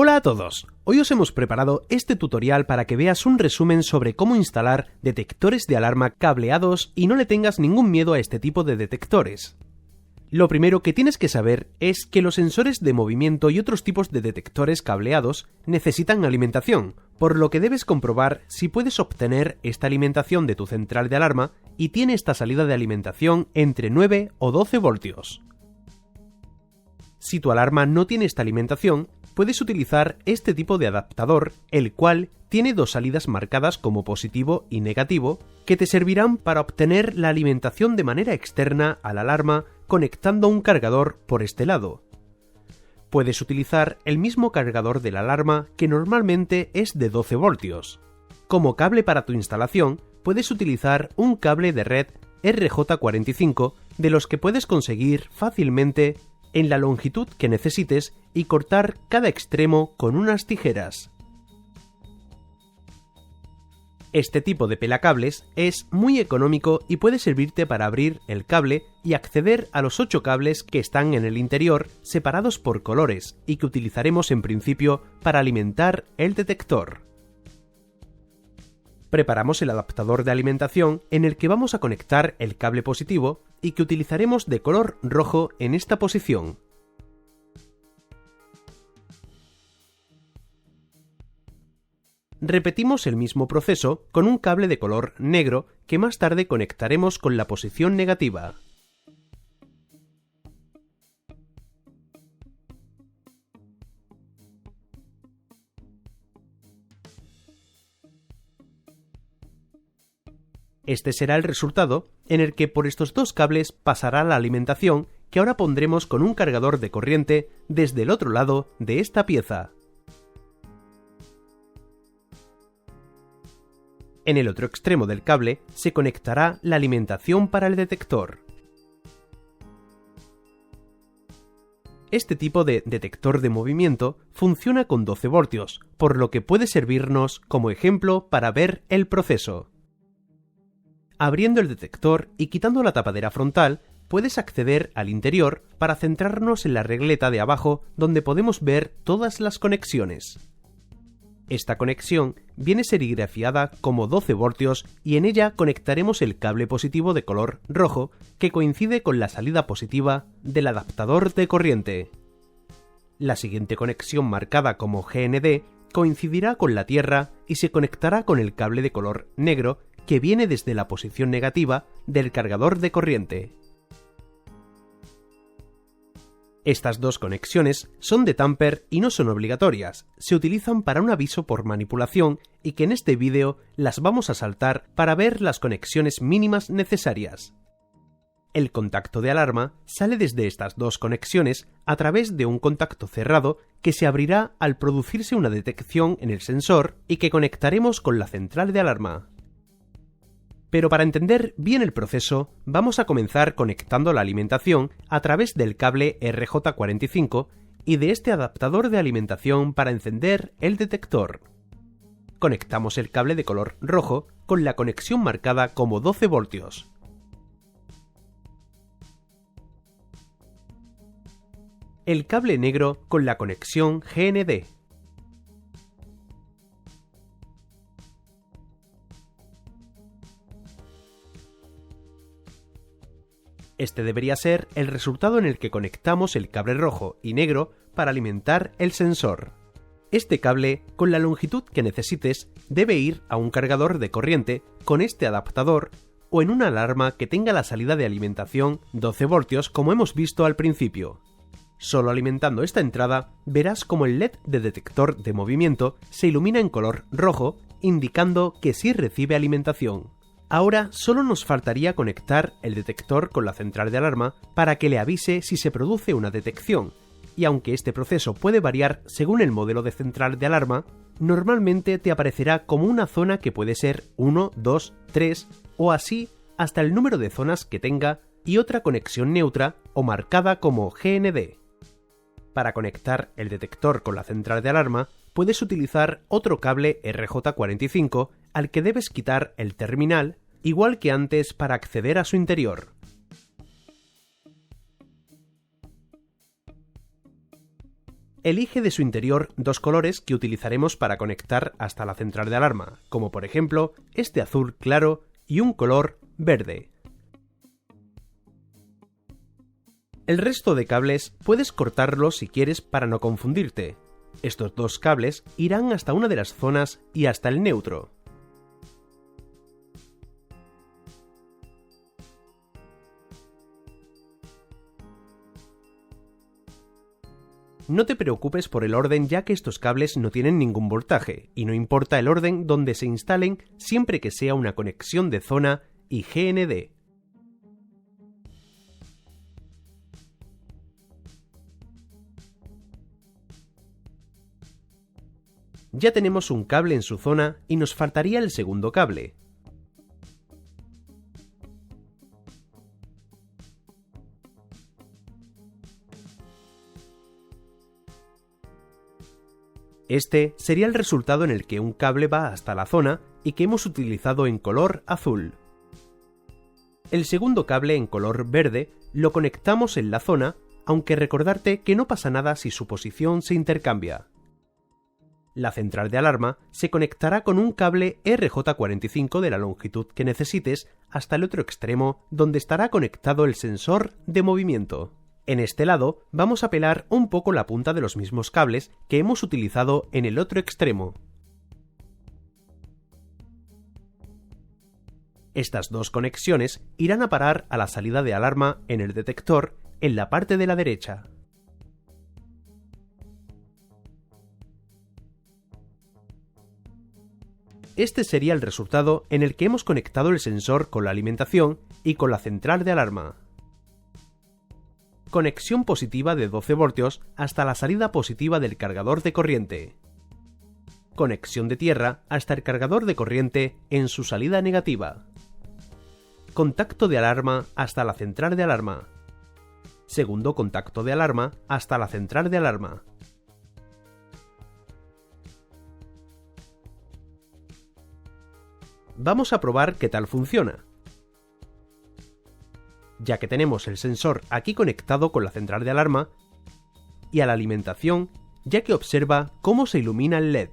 Hola a todos, hoy os hemos preparado este tutorial para que veas un resumen sobre cómo instalar detectores de alarma cableados y no le tengas ningún miedo a este tipo de detectores. Lo primero que tienes que saber es que los sensores de movimiento y otros tipos de detectores cableados necesitan alimentación, por lo que debes comprobar si puedes obtener esta alimentación de tu central de alarma y tiene esta salida de alimentación entre 9 o 12 voltios. Si tu alarma no tiene esta alimentación, puedes utilizar este tipo de adaptador, el cual tiene dos salidas marcadas como positivo y negativo, que te servirán para obtener la alimentación de manera externa a la alarma conectando un cargador por este lado. Puedes utilizar el mismo cargador de la alarma que normalmente es de 12 voltios. Como cable para tu instalación, puedes utilizar un cable de red RJ45 de los que puedes conseguir fácilmente en la longitud que necesites y cortar cada extremo con unas tijeras. Este tipo de pelacables es muy económico y puede servirte para abrir el cable y acceder a los 8 cables que están en el interior separados por colores y que utilizaremos en principio para alimentar el detector. Preparamos el adaptador de alimentación en el que vamos a conectar el cable positivo y que utilizaremos de color rojo en esta posición. Repetimos el mismo proceso con un cable de color negro que más tarde conectaremos con la posición negativa. Este será el resultado en el que por estos dos cables pasará la alimentación que ahora pondremos con un cargador de corriente desde el otro lado de esta pieza. En el otro extremo del cable se conectará la alimentación para el detector. Este tipo de detector de movimiento funciona con 12 voltios, por lo que puede servirnos como ejemplo para ver el proceso. Abriendo el detector y quitando la tapadera frontal, puedes acceder al interior para centrarnos en la regleta de abajo donde podemos ver todas las conexiones. Esta conexión viene serigrafiada como 12 voltios y en ella conectaremos el cable positivo de color rojo que coincide con la salida positiva del adaptador de corriente. La siguiente conexión marcada como GND coincidirá con la tierra y se conectará con el cable de color negro que viene desde la posición negativa del cargador de corriente. Estas dos conexiones son de Tamper y no son obligatorias, se utilizan para un aviso por manipulación y que en este vídeo las vamos a saltar para ver las conexiones mínimas necesarias. El contacto de alarma sale desde estas dos conexiones a través de un contacto cerrado que se abrirá al producirse una detección en el sensor y que conectaremos con la central de alarma. Pero para entender bien el proceso, vamos a comenzar conectando la alimentación a través del cable RJ45 y de este adaptador de alimentación para encender el detector. Conectamos el cable de color rojo con la conexión marcada como 12 voltios. El cable negro con la conexión GND. Este debería ser el resultado en el que conectamos el cable rojo y negro para alimentar el sensor. Este cable, con la longitud que necesites, debe ir a un cargador de corriente con este adaptador o en una alarma que tenga la salida de alimentación 12 voltios como hemos visto al principio. Solo alimentando esta entrada verás como el LED de detector de movimiento se ilumina en color rojo, indicando que sí recibe alimentación. Ahora solo nos faltaría conectar el detector con la central de alarma para que le avise si se produce una detección, y aunque este proceso puede variar según el modelo de central de alarma, normalmente te aparecerá como una zona que puede ser 1, 2, 3 o así hasta el número de zonas que tenga y otra conexión neutra o marcada como GND. Para conectar el detector con la central de alarma, puedes utilizar otro cable RJ45 al que debes quitar el terminal, igual que antes para acceder a su interior. Elige de su interior dos colores que utilizaremos para conectar hasta la central de alarma, como por ejemplo este azul claro y un color verde. El resto de cables puedes cortarlos si quieres para no confundirte. Estos dos cables irán hasta una de las zonas y hasta el neutro. No te preocupes por el orden, ya que estos cables no tienen ningún voltaje, y no importa el orden donde se instalen siempre que sea una conexión de zona y GND. Ya tenemos un cable en su zona y nos faltaría el segundo cable. Este sería el resultado en el que un cable va hasta la zona y que hemos utilizado en color azul. El segundo cable en color verde lo conectamos en la zona, aunque recordarte que no pasa nada si su posición se intercambia. La central de alarma se conectará con un cable RJ45 de la longitud que necesites hasta el otro extremo, donde estará conectado el sensor de movimiento. En este lado vamos a pelar un poco la punta de los mismos cables que hemos utilizado en el otro extremo. Estas dos conexiones irán a parar a la salida de alarma en el detector en la parte de la derecha. Este sería el resultado en el que hemos conectado el sensor con la alimentación y con la central de alarma. Conexión positiva de 12 voltios hasta la salida positiva del cargador de corriente. Conexión de tierra hasta el cargador de corriente en su salida negativa. Contacto de alarma hasta la central de alarma. Segundo contacto de alarma hasta la central de alarma. Vamos a probar qué tal funciona. Ya que tenemos el sensor aquí conectado con la central de alarma y a la alimentación, ya que observa cómo se ilumina el LED.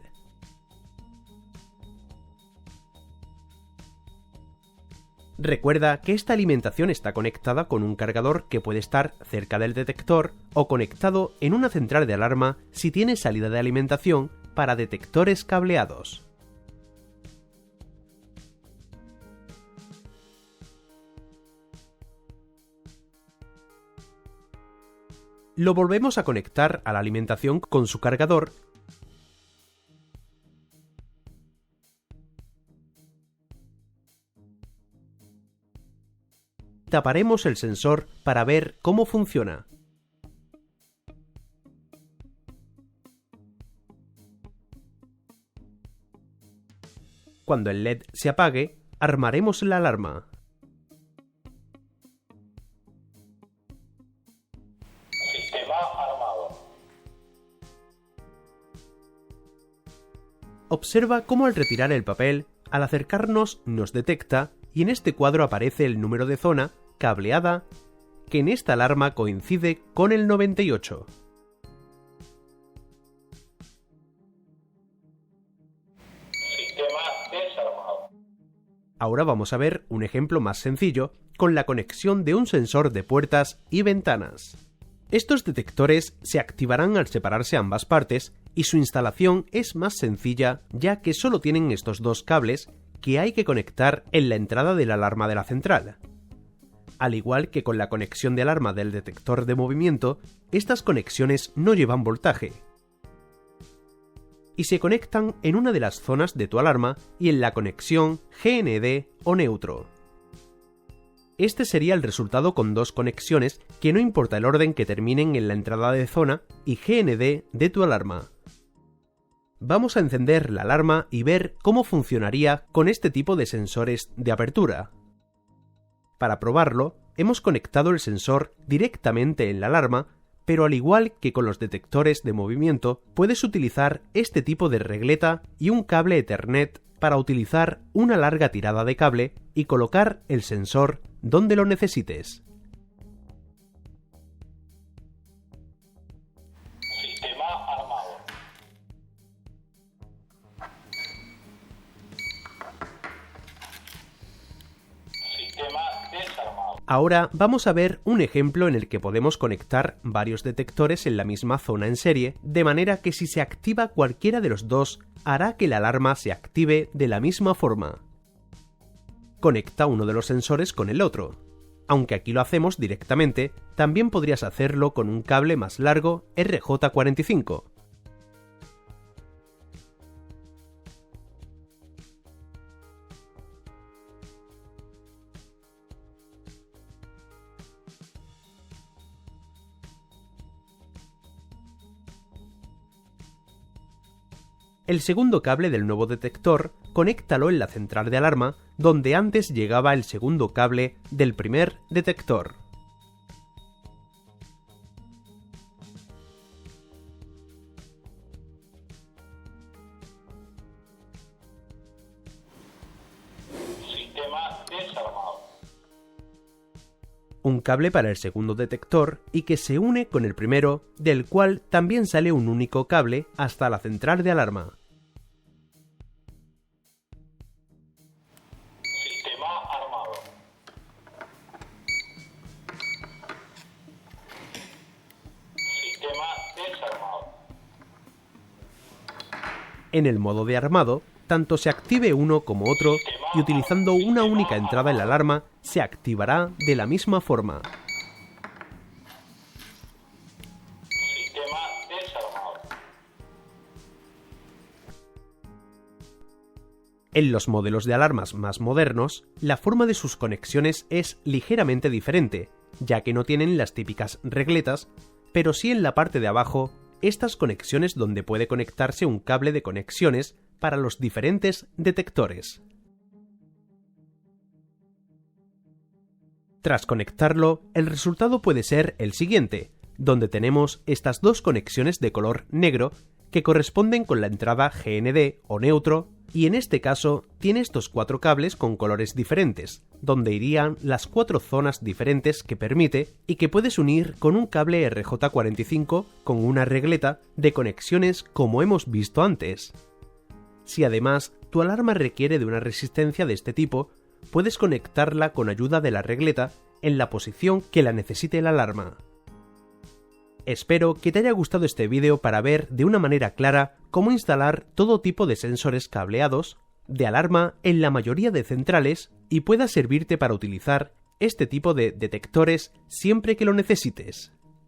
Recuerda que esta alimentación está conectada con un cargador que puede estar cerca del detector o conectado en una central de alarma si tiene salida de alimentación para detectores cableados. Lo volvemos a conectar a la alimentación con su cargador y taparemos el sensor para ver cómo funciona. Cuando el LED se apague, armaremos la alarma. Observa cómo al retirar el papel, al acercarnos nos detecta y en este cuadro aparece el número de zona cableada que en esta alarma coincide con el 98. Sistema desarmado. Ahora vamos a ver un ejemplo más sencillo con la conexión de un sensor de puertas y ventanas. Estos detectores se activarán al separarse ambas partes y su instalación es más sencilla ya que solo tienen estos dos cables que hay que conectar en la entrada de la alarma de la central. Al igual que con la conexión de alarma del detector de movimiento, estas conexiones no llevan voltaje y se conectan en una de las zonas de tu alarma y en la conexión GND o neutro. Este sería el resultado con dos conexiones que no importa el orden que terminen en la entrada de zona y GND de tu alarma. Vamos a encender la alarma y ver cómo funcionaría con este tipo de sensores de apertura. Para probarlo, hemos conectado el sensor directamente en la alarma, pero al igual que con los detectores de movimiento, puedes utilizar este tipo de regleta y un cable Ethernet para utilizar una larga tirada de cable y colocar el sensor donde lo necesites. Sistema Ahora vamos a ver un ejemplo en el que podemos conectar varios detectores en la misma zona en serie, de manera que si se activa cualquiera de los dos, hará que la alarma se active de la misma forma. Conecta uno de los sensores con el otro. Aunque aquí lo hacemos directamente, también podrías hacerlo con un cable más largo RJ45. El segundo cable del nuevo detector, conéctalo en la central de alarma, donde antes llegaba el segundo cable del primer detector. Sistema desarmado. Un cable para el segundo detector y que se une con el primero, del cual también sale un único cable hasta la central de alarma. Sistema armado. Sistema desarmado. En el modo de armado, tanto se active uno como otro, y utilizando una única entrada en la alarma, se activará de la misma forma. Sistema desarmado. En los modelos de alarmas más modernos, la forma de sus conexiones es ligeramente diferente, ya que no tienen las típicas regletas, pero sí en la parte de abajo, estas conexiones donde puede conectarse un cable de conexiones para los diferentes detectores. Tras conectarlo, el resultado puede ser el siguiente, donde tenemos estas dos conexiones de color negro que corresponden con la entrada GND o neutro, y en este caso tiene estos 4 cables con colores diferentes, donde irían las 4 zonas diferentes que permite y que puedes unir con un cable RJ45 con una regleta de conexiones como hemos visto antes. Si además tu alarma requiere de una resistencia de este tipo, puedes conectarla con ayuda de la regleta en la posición que la necesite la alarma. Espero que te haya gustado este vídeo para ver de una manera clara cómo instalar todo tipo de sensores cableados de alarma en la mayoría de centrales y pueda servirte para utilizar este tipo de detectores siempre que lo necesites.